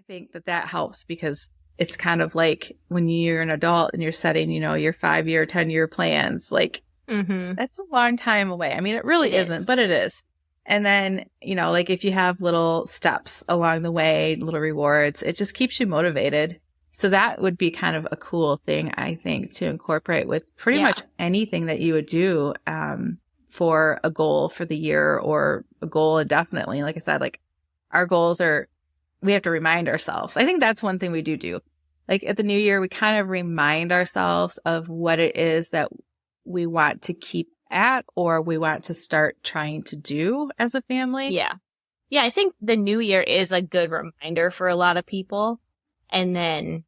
think that helps because it's kind of like when you're an adult and you're setting, your 5-year, 10-year plans, like that's a long time away. I mean, it really isn't, but it is. And then, like if you have little steps along the way, little rewards, it just keeps you motivated. So that would be kind of a cool thing, I think, to incorporate with pretty much anything that you would do for a goal for the year or a goal indefinitely. Like I said, like our goals we have to remind ourselves. I think that's one thing we do. Like at the new year, we kind of remind ourselves of what it is that we want to keep at or we want to start trying to do as a family. Yeah. Yeah, I think the new year is a good reminder for a lot of people. And then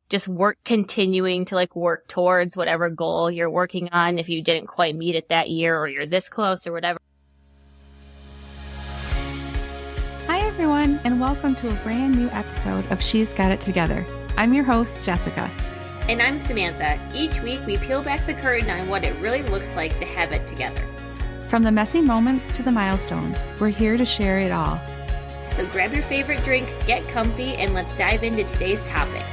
just continuing to like work towards whatever goal you're working on if you didn't quite meet it that year or you're this close or whatever. Hi, everyone, and welcome to a brand new episode of She's Got It Together. I'm your host, Jessica. And I'm Samantha. Each week we peel back the curtain on what it really looks like to have it together. From the messy moments to the milestones, we're here to share it all. So grab your favorite drink, get comfy, and let's dive into today's topic.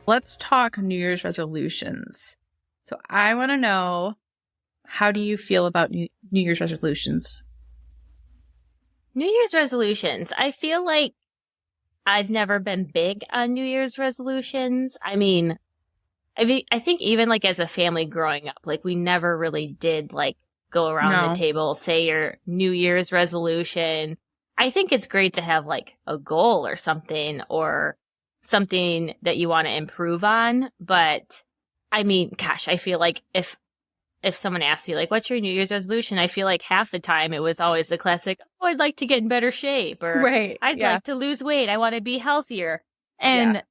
Let's talk New Year's resolutions. So I want to know, how do you feel about New Year's resolutions? New Year's resolutions. I feel like I've never been big on New Year's resolutions. I think even like as a family growing up, like we never really did like go around the table, say your New Year's resolution. I think it's great to have like a goal or something that you want to improve on. But I mean, gosh, I feel like if someone asked me like, what's your New Year's resolution? I feel like half the time it was always the classic, oh, I'd like to get in better shape, or I'd like to lose weight. I want to be healthier. And,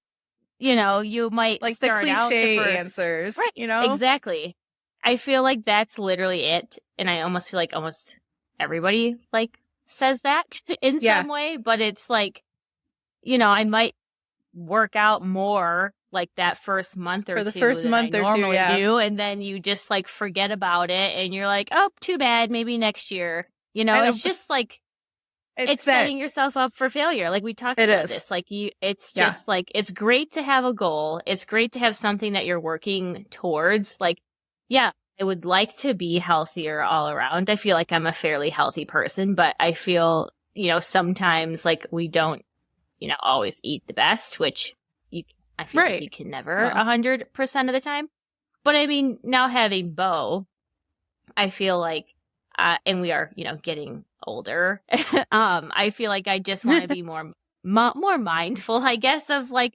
you might like start the cliché out answers, right? Exactly. I feel like that's literally it. And I almost feel like almost everybody like says that in some way, but it's like, I might work out more like that first month or two. For the first month or two, do, and then you just like forget about it and you're like, oh, too bad, maybe next year. It's just like it's setting yourself up for failure. Like we talked about this. Like it's just like it's great to have a goal. It's great to have something that you're working towards. Like, I would like to be healthier all around. I feel like I'm a fairly healthy person, but I feel, sometimes like we don't, always eat the best, which I feel like you can never 100% of the time. But I mean, now having Bo, I feel like, and we are, getting older. I feel like I just want to be more mindful, I guess, of like,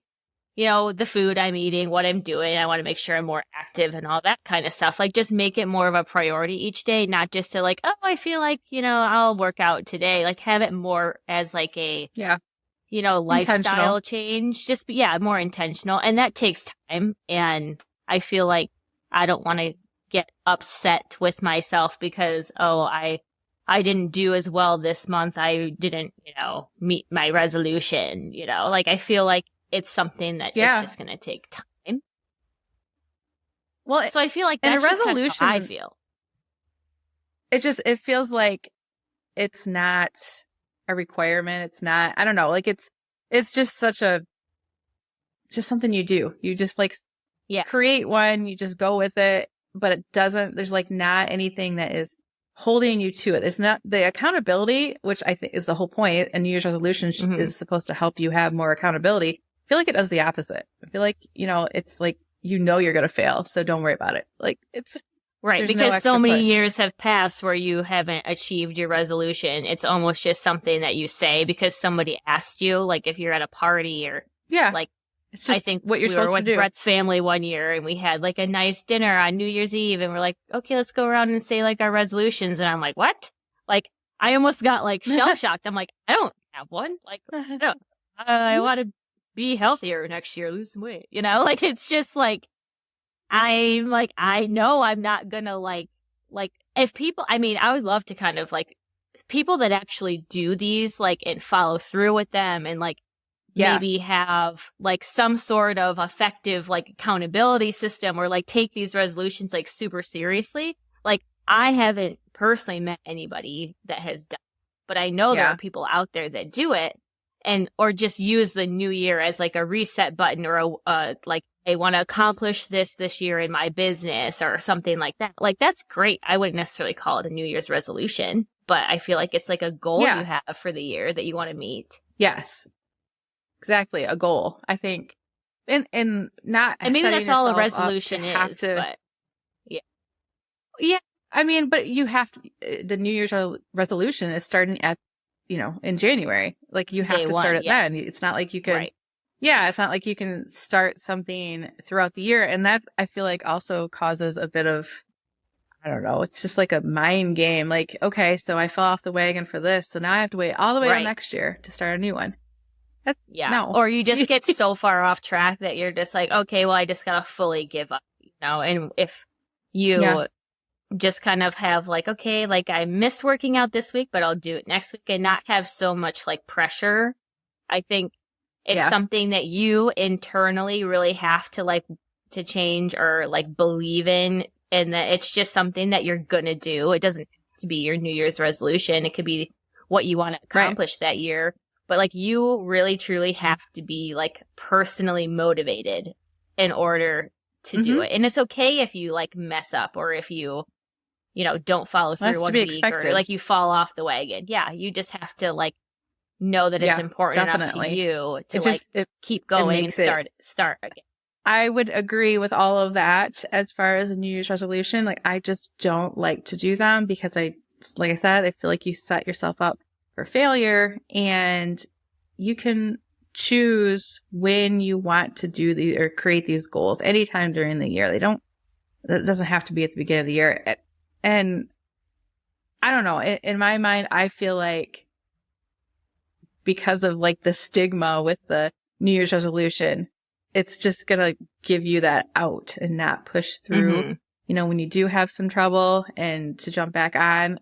the food I'm eating, what I'm doing. I want to make sure I'm more active and all that kind of stuff. Like just make it more of a priority each day, not just to like, oh, I feel like, I'll work out today. Like have it more as like a, lifestyle change. Just, more intentional. And that takes time. And I feel like I don't want to get upset with myself because, I didn't do as well this month. I didn't, meet my resolution, like I feel like it's something that is just going to take time. Well, so I feel like that's just kind of how I feel. It feels like it's not a requirement. It's not, I don't know, like it's just just something you do. You just like create one, you just go with it, but there's like not anything that is holding you to it. It's not the accountability, which I think is the whole point. A New Year's resolution is supposed to help you have more accountability. I feel like it does the opposite. I feel like, it's like, you're going to fail. So don't worry about it. Like it's right. Because so many years have passed where you haven't achieved your resolution. It's almost just something that you say because somebody asked you, like if you're at a party or like, it's just I think what you're we were supposed with to do. Brett's family one year and we had like a nice dinner on New Year's Eve and we're like, okay, let's go around and say like our resolutions. And I'm like, what? Like I almost got like shell shocked. I'm like, I don't have one. Like, I want to be healthier next year, lose some weight, like it's just like, I'm like, I know I'm not gonna like if people, I mean, I would love to kind of like people that actually do these like and follow through with them and like maybe have like some sort of effective like accountability system or like take these resolutions like super seriously. Like I haven't personally met anybody that has done but I know there are people out there that do it, or just use the new year as like a reset button, or like, I want to accomplish this year in my business or something like that. Like, that's great. I wouldn't necessarily call it a New Year's resolution, but I feel like it's like a goal you have for the year that you want to meet. Yes, exactly. A goal, I think. And not, and maybe that's all a resolution is, but yeah. I mean, but you have to, the New Year's resolution is starting at, in January. Like, you have to start it then. It's not like you can, it's not like you can start something throughout the year. And that, I feel like, also causes a bit of, I don't know, it's just like a mind game. Like, okay, so I fell off the wagon for this, so now I have to wait all the way till next year to start a new one. No. Or you just get so far off track that you're just like, okay, well, I just gotta fully give up, and if you just kind of have like, okay, like, I missed working out this week, but I'll do it next week, and not have so much like pressure. I think it's something that you internally really have to like to change or like believe in, and that it's just something that you're gonna do. It doesn't have to be your New Year's resolution. It could be what you want to accomplish that year. But like, you really truly have to be like personally motivated in order to do it. And it's okay if you like mess up, or if you, don't follow through one week, or like you fall off the wagon. Yeah. You just have to like know that it's important enough to you to keep going and start again. I would agree with all of that as far as a New Year's resolution. Like, I just don't like to do them because like I said, I feel like you set yourself up for failure, and you can choose when you want to do or create these goals anytime during the year. It doesn't have to be at the beginning of the year. And I don't know, in my mind, I feel like because of like the stigma with the New Year's resolution, it's just going to give you that out and not push through, when you do have some trouble, and to jump back on.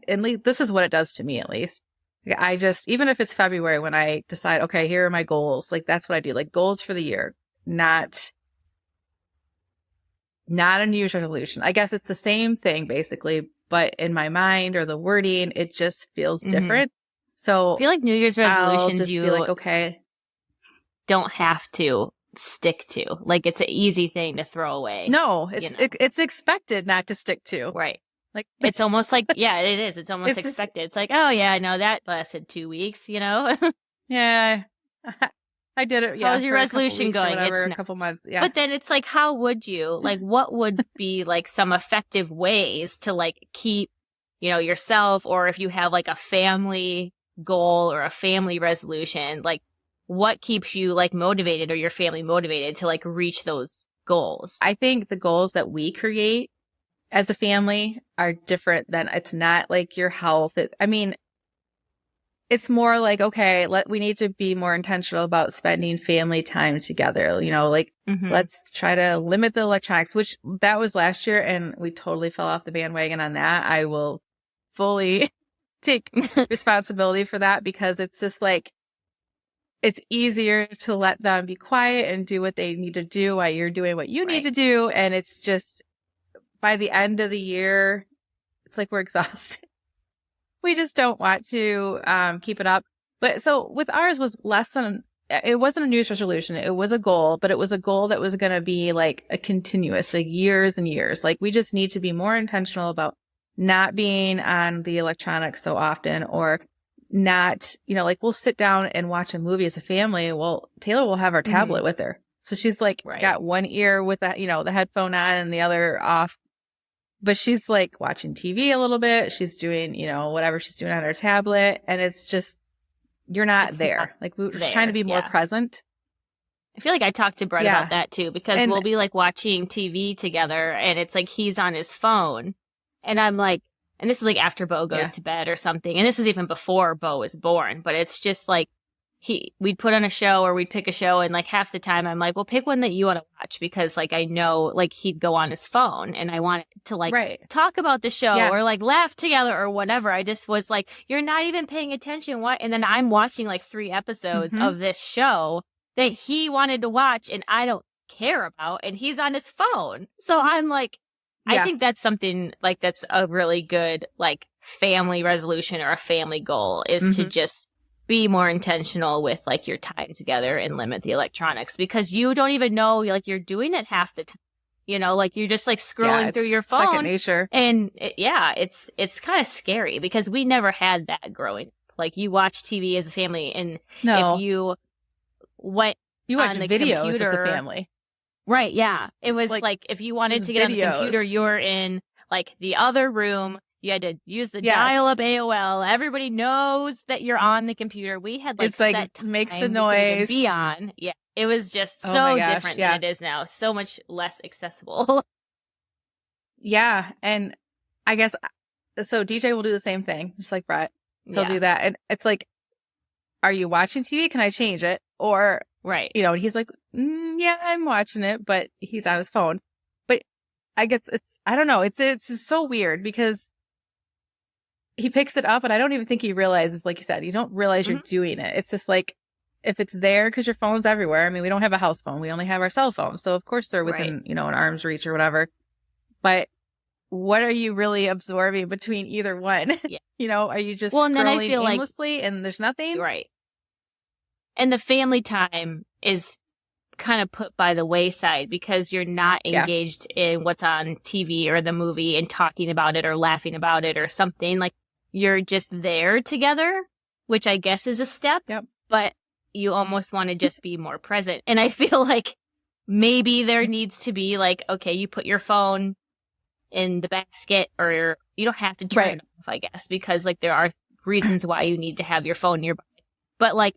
This is what it does to me, at least. I just, even if it's February when I decide, okay, here are my goals, like, that's what I do, like, goals for the year, not a New Year's resolution. I guess it's the same thing basically, but in my mind, or the wording, it just feels different. So I feel like New Year's resolutions, you be like, okay, don't have to stick to. Like, it's an easy thing to throw away. No, it's expected not to stick to. Right. Like, it's almost like, it is. It's almost expected. It's like, oh yeah, no, that lasted 2 weeks, Yeah. I did it. Yeah. How's your resolution going? It's a couple months. Yeah. But then it's like, how would you, like, what would be like some effective ways to like keep, yourself, or if you have like a family goal or a family resolution, like, what keeps you like motivated, or your family motivated to like reach those goals? I think the goals that we create as a family are different than, it's not like your health. It's more like, okay, we need to be more intentional about spending family time together. Let's try to limit the electronics, which that was last year, and we totally fell off the bandwagon on that. I will fully take responsibility for that, because it's just like, it's easier to let them be quiet and do what they need to do while you're doing what you need to do. And it's just, by the end of the year, it's like we're exhausted. We just don't want to keep it up. But so with ours was it wasn't a New Year's resolution. It was a goal, but it was a goal that was going to be like a continuous, like years and years. Like, we just need to be more intentional about not being on the electronics so often, or not, like, we'll sit down and watch a movie as a family. Well, Taylor will have our tablet with her. So she's like got one ear with that, the headphone on and the other off. But she's like watching TV a little bit. She's doing, whatever she's doing on her tablet. And it's just, you're not there. Like, we're just trying to be more present. I feel like I talked to Brett about that too, because we'll be like watching TV together, and it's like he's on his phone, and I'm like, and this is like after Bo goes to bed or something. And this was even before Bo was born, but it's just like, we'd put on a show, or we'd pick a show, and like half the time I'm like, well, pick one that you want to watch, because like, I know like he'd go on his phone, and I wanted to like talk about the show or like laugh together or whatever. I just was like, you're not even paying attention. What? And then I'm watching like 3 episodes of this show that he wanted to watch, and I don't care about, and he's on his phone. So I'm like, I think that's something like that's a really good like family resolution or a family goal is to just be more intentional with like your time together and limit the electronics, because you don't even know like you're doing it half the time. You know, like you're just like scrolling through your phone. Second nature. And it's kind of scary because we never had that growing up. Like you watch TV as a family, and if you went you watch on the videos computer, as a family. Right, yeah. It was like if you wanted to get on the computer, you were in like the other room. You had to use the dial-up AOL. Everybody knows that you're on the computer. We had like it's like makes the noise. Be on. Yeah. It was just so different than it is now. So much less accessible. Yeah. And I guess, so DJ will do the same thing, just like Brett. He'll do that. And it's like, are you watching TV? Can I change it? Or, you know, he's like, yeah, I'm watching it, but he's on his phone. But I guess I don't know. It's just so weird because he picks it up and I don't even think he realizes, like you said, you don't realize you're doing it. It's just like, if it's there, because your phone's everywhere. I mean, we don't have a house phone. We only have our cell phones. So of course they're within, you know, an arm's reach or whatever. But what are you really absorbing between either one? Yeah. You know, are you just scrolling aimlessly and there's nothing? Right. And the family time is kind of put by the wayside because you're not engaged in what's on TV or the movie and talking about it or laughing about it or something. Like you're just there together, which I guess is a step. But you almost want to just be more present. And I feel like maybe there needs to be like, okay, you put your phone in the basket, or you don't have to turn it off, I guess, because like there are reasons why you need to have your phone nearby. But like,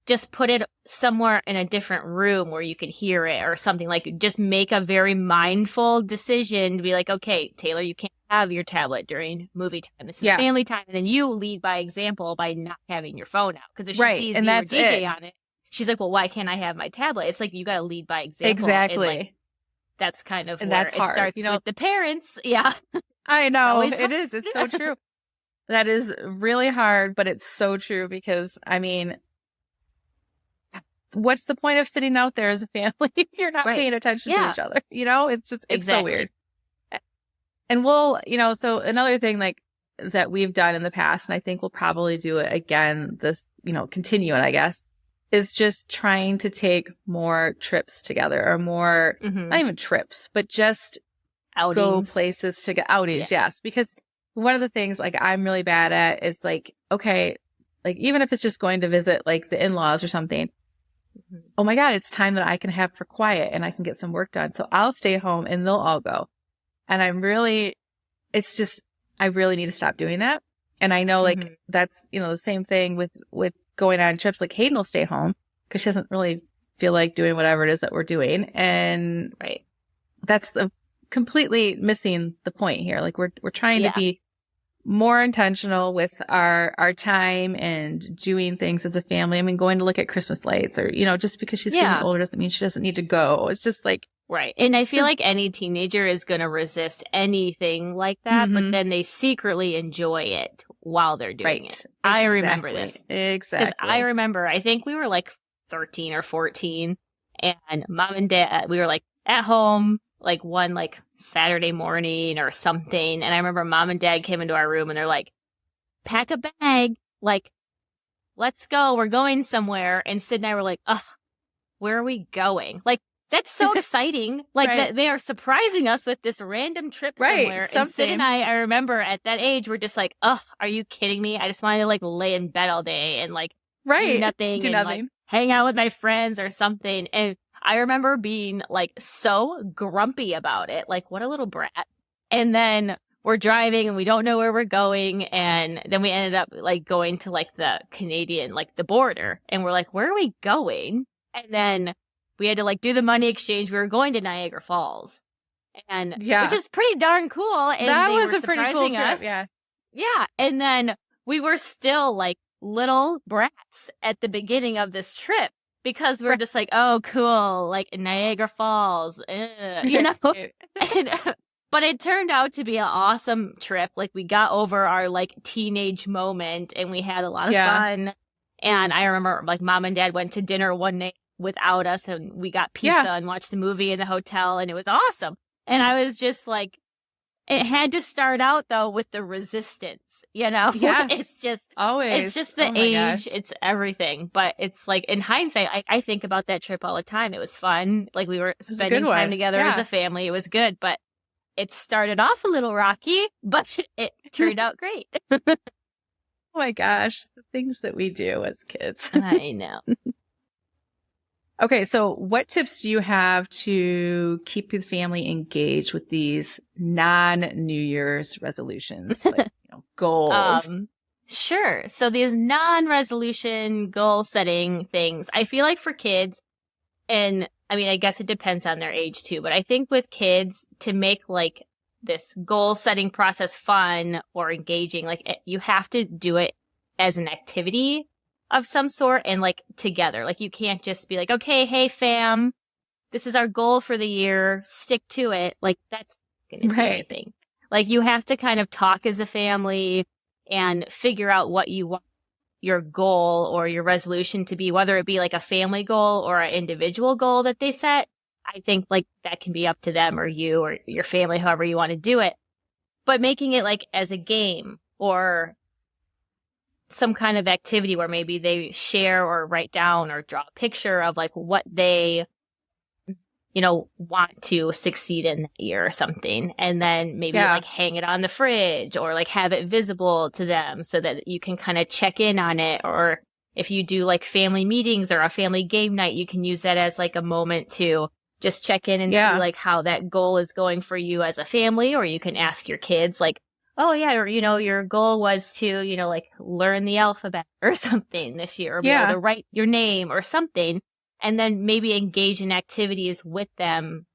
just put it somewhere in a different room where you could hear it or something. Like just make a very mindful decision to be like, okay, Taylor, you can't have your tablet during movie time. This is family time. And then you lead by example by not having your phone out. Because if she sees you or DJ on it, she's like, well, why can't I have my tablet? It's like, you got to lead by example. Exactly. And, like, that's kind of and where that's it hard. starts with the parents. Yeah. I know. It is. It's so true. That is really hard, but it's so true because, I mean, what's the point of sitting out there as a family if you're not paying attention to each other? You know, it's just, it's so weird. And we'll, you know, so another thing like that we've done in the past, and I think we'll probably do it again, this, you know, continue it, I guess, is just trying to take more trips together or more, not even trips, but just outings. Go places to get outings. Yes. Because one of the things like I'm really bad at is like, okay, like even if it's just going to visit like the in-laws or something, oh my God, it's time that I can have for quiet and I can get some work done. So I'll stay home and they'll all go. And it's just, I really need to stop doing that. And I know like that's, you know, the same thing with going on trips. Like Hayden will stay home because she doesn't really feel like doing whatever it is that we're doing. And that's completely missing the point here. Like we're trying to be more intentional with our time and doing things as a family. I mean, going to look at Christmas lights or, you know, just because she's getting older doesn't mean she doesn't need to go. It's just like. Right. And I feel like any teenager is going to resist anything like that, but then they secretly enjoy it while they're doing it. Exactly. I remember this. Exactly. Because I remember, I think we were like 13 or 14 and mom and dad, we were like at home like one like Saturday morning or something. And I remember mom and dad came into our room and they're like, pack a bag, like, let's go. We're going somewhere. And Sid and I were like, ugh, where are we going? Like, that's so exciting. Like that they are surprising us with this random trip somewhere. And Sid and I remember at that age, we're just like, ugh, are you kidding me? I just wanted to like lay in bed all day and like do nothing like hang out with my friends or something. And I remember being like so grumpy about it. Like, what a little brat. And then we're driving and we don't know where we're going. And then we ended up like going to like the Canadian, like the border. And we're like, where are we going? And then we had to like do the money exchange. We were going to Niagara Falls. And which is pretty darn cool. And that was a pretty cool trip. Yeah. Yeah. And then we were still like little brats at the beginning of this trip. Because we're just like, oh, cool, like Niagara Falls, you know? But it turned out to be an awesome trip. Like, we got over our, like, teenage moment, and we had a lot of fun. And I remember, like, mom and dad went to dinner one night without us, and we got pizza and watched the movie in the hotel, and it was awesome. And I was just like, it had to start out though with the resistance, you know? Yes. It's just the age, it's everything. But it's like in hindsight, I think about that trip all the time. It was fun. Like we were spending time together as a family. It was good, but it started off a little rocky, but it turned out great. Oh my gosh, the things that we do as kids. I know. Okay, so what tips do you have to keep the family engaged with these non-New Year's resolutions, like, goals? Sure. So these non-resolution goal setting things, I feel like for kids, and I mean, I guess it depends on their age too, but I think with kids to make like this goal setting process fun or engaging, like you have to do it as an activity of some sort and like together. Like you can't just be like, okay, hey fam, this is our goal for the year, stick to it. Like that's not gonna do anything. Like you have to kind of talk as a family and figure out what you want your goal or your resolution to be, whether it be like a family goal or an individual goal that they set. I think like that can be up to them or you or your family, however you want to do it. But making it like as a game or some kind of activity where maybe they share or write down or draw a picture of like what they, want to succeed in that year or something. And then maybe like hang it on the fridge or like have it visible to them so that you can kind of check in on it. Or if you do like family meetings or a family game night, you can use that as like a moment to just check in and see like how that goal is going for you as a family. Or you can ask your kids like, oh yeah, or your goal was to, like learn the alphabet or something this year, or be able to write your name or something, and then maybe engage in activities with them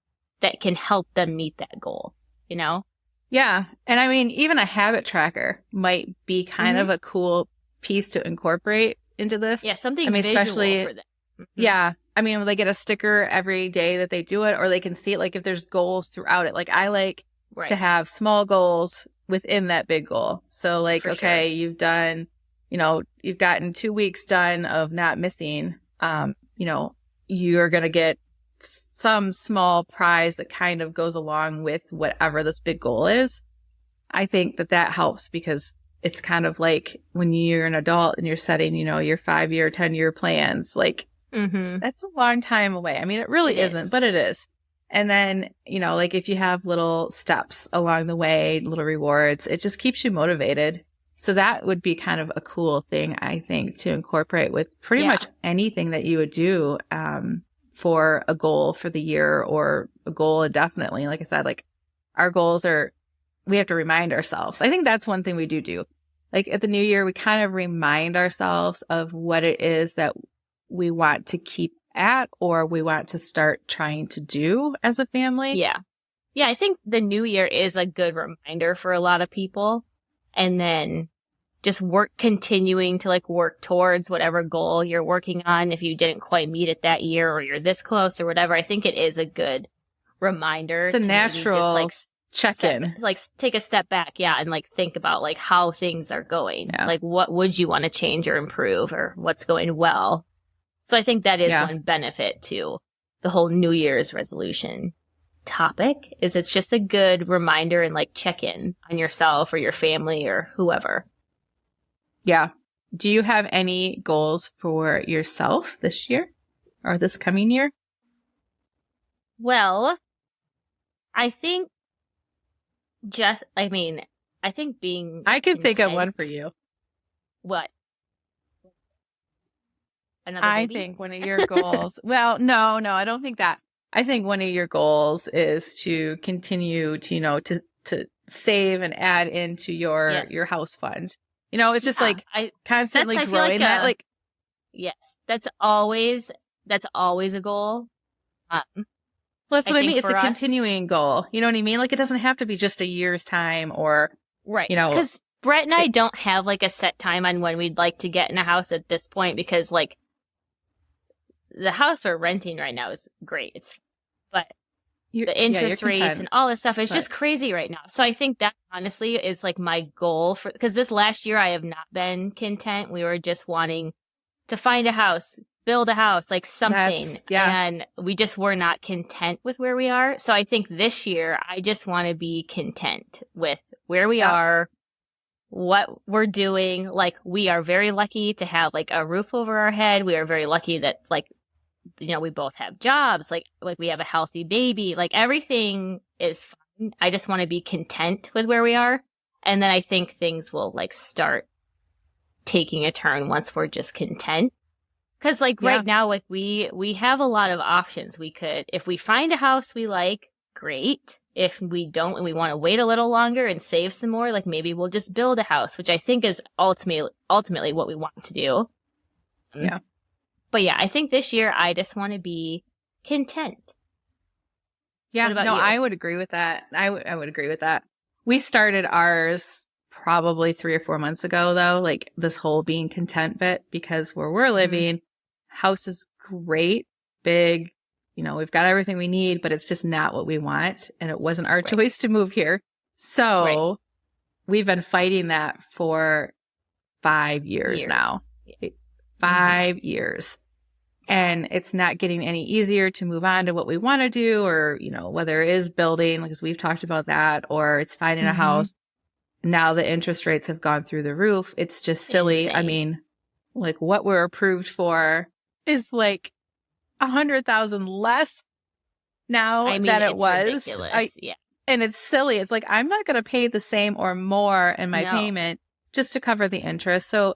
that can help them meet that goal, Yeah. And I mean, even a habit tracker might be kind of a cool piece to incorporate into this. Yeah, something visual especially for them. Mm-hmm. Yeah. I mean, they get a sticker every day that they do it, or they can see it like if there's goals throughout it. Like I like to have small goals within that big goal. So like, you've done, you've gotten 2 weeks done of not missing, you're going to get some small prize that kind of goes along with whatever this big goal is. I think that helps because it's kind of like when you're an adult and you're setting, your 5-year, 10-year plans, like that's a long time away. I mean, it really isn't, but it is. And then, like if you have little steps along the way, little rewards, it just keeps you motivated. So that would be kind of a cool thing, I think, to incorporate with pretty much anything that you would do for a goal for the year or a goal indefinitely. Like I said, like our goals we have to remind ourselves. I think that's one thing we do. Like at the new year, we kind of remind ourselves of what it is that we want to keep at or we want to start trying to do as a family. Yeah, I think the new year is a good reminder for a lot of people. And then just continuing to like work towards whatever goal you're working on. If you didn't quite meet it that year or you're this close or whatever, I think it is a good reminder. It's a natural just, check-in. Like take a step back. Yeah. And like think about like how things are going. Yeah. Like what would you want to change or improve or what's going well? So I think that is one benefit to the whole New Year's resolution topic is it's just a good reminder and like check in on yourself or your family or whoever. Yeah. Do you have any goals for yourself this year or this coming year? Well, I think being I can think of one for you. What? I think one of your goals, well, no, I don't think that. I think one of your goals is to continue to, to save and add into your house fund. It's just like constantly growing like that. Yes, that's always a goal. Well, that's what I mean. It's a continuing goal. You know what I mean? Like it doesn't have to be just a year's time or, because Brett and I don't have like a set time on when we'd like to get in a house at this point because like the house we're renting right now is great. But the interest rates and all this stuff is just crazy right now. So I think that honestly is like my goal because this last year I have not been content. We were just wanting to find a house, build a house, like something. And we just were not content with where we are. So I think this year, I just want to be content with where we are, what we're doing. Like, we are very lucky to have like a roof over our head. We are very lucky that like, you know, we both have jobs, like we have a healthy baby, like everything is fine. I just want to be content with where we are. And then I think things will like start taking a turn once we're just content. Cause like right now, like we have a lot of options. We could, if we find a house we like, great. If we don't and we want to wait a little longer and save some more, like maybe we'll just build a house, which I think is ultimately what we want to do. Yeah. But yeah, I think this year I just want to be content. Yeah, no, you? I would agree with that. I would agree with that. We started ours probably 3 or 4 months ago, though, like this whole being content bit, because where we're living, house is great, big, you know, we've got everything we need, but it's just not what we want. And it wasn't our choice to move here. So we've been fighting that for 5 years now. 5 years. And it's not getting any easier to move on to what we want to do, or, you know, whether it is building, because we've talked about that, or it's finding a house. Now the interest rates have gone through the roof. It's just silly. Insane. I mean, like what we're approved for is like 100,000 less now than it was. And it's silly. It's like, I'm not going to pay the same or more in my payment just to cover the interest. So,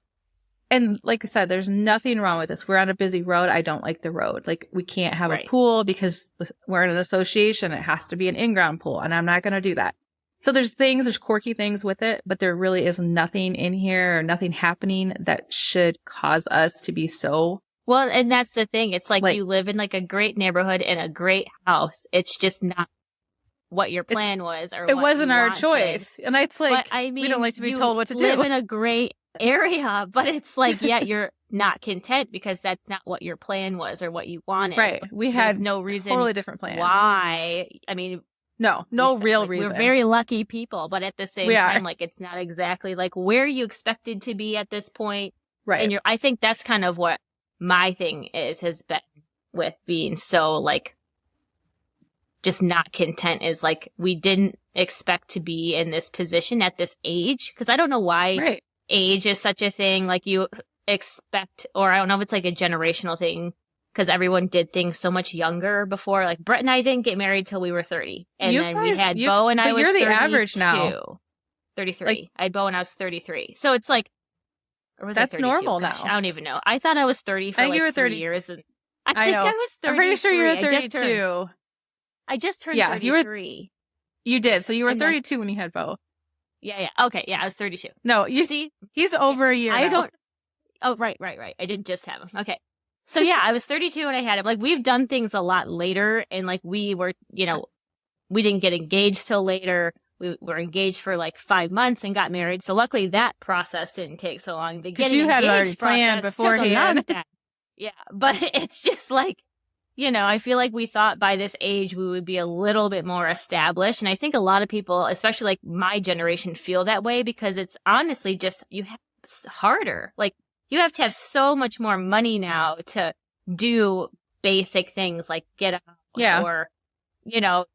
and like I said, there's nothing wrong with this. We're on a busy road. I don't like the road. Like, we can't have a pool because we're in an association. It has to be an in-ground pool, and I'm not going to do that. So there's quirky things with it, but there really is nothing in here or nothing happening that should cause us to be so. Well, and that's the thing. It's like you live in like a great neighborhood in a great house. It's just not what your plan was, or it wasn't our choice. And it's like, I mean, we don't like to be told what to do. You live in a great area, but it's like, you're not content because that's not what your plan was or what you wanted. Right. We had no reason, totally different plans. Why? I mean, no real reason. We're very lucky people, but at the same time, like, it's not exactly like where you expected to be at this point. Right. And I think that's kind of what my thing has been with being so like just not content, is like we didn't expect to be in this position at this age. Because I don't know why age is such a thing. Like, you expect, or I don't know if it's like a generational thing, because everyone did things so much younger before. Like, Brett and I didn't get married till we were 30. And then we had Bo and I was 32. You're the average now. 33. Like, I had Bo and I was 33. So it's like, or was that's normal now. I don't even know. I thought I was 30 for like 3 years. And I think I was 33. I'm pretty sure you were 32. I just turned 33. You did. So you were 32 when you had Bo. Yeah. Okay. Yeah, I was 32. No, you see, he's over a year. Oh, right. I didn't just have him. Okay. So yeah, I was 32 when I had him. Like, we've done things a lot later, and like we were, you know, we didn't get engaged till later. We were engaged for like 5 months and got married. So luckily that process didn't take so long. The getting you had engaged already planned beforehand. Yeah, but it's just like, you know, I feel like we thought by this age we would be a little bit more established. And I think a lot of people, especially like my generation, feel that way because it's honestly just, it's harder. Like, you have to have so much more money now to do basic things like get a house or, you know,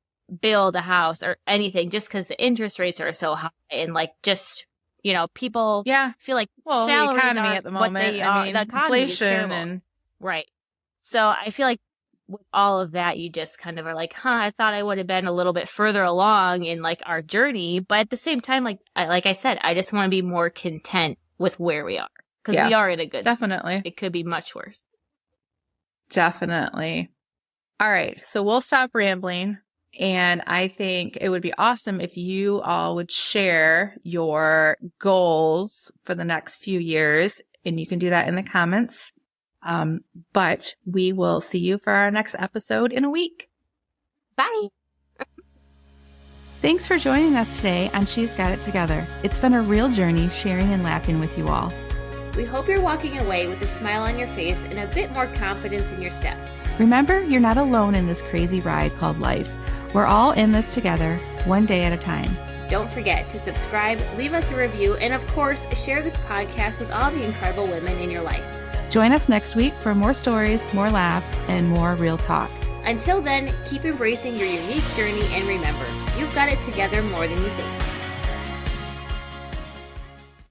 build a house or anything, just because the interest rates are so high. And like, just, you know, people feel like salaries the economy at the moment, what they are. The inflation and right. So I feel like with all of that, you just kind of are like, I thought I would have been a little bit further along in like our journey. But at the same time, like I said, I just want to be more content with where we are, because we are in a good definitely. It could be much worse. Definitely. All right. So we'll stop rambling. And I think it would be awesome if you all would share your goals for the next few years. And you can do that in the comments. But we will see you for our next episode in a week. Bye. Thanks for joining us today on She's Got It Together. It's been a real journey sharing and laughing with you all. We hope you're walking away with a smile on your face and a bit more confidence in your step. Remember, you're not alone in this crazy ride called life. We're all in this together, one day at a time. Don't forget to subscribe, leave us a review, and of course, share this podcast with all the incredible women in your life. Join us next week for more stories, more laughs, and more real talk. Until then, keep embracing your unique journey and remember, you've got it together more than you think.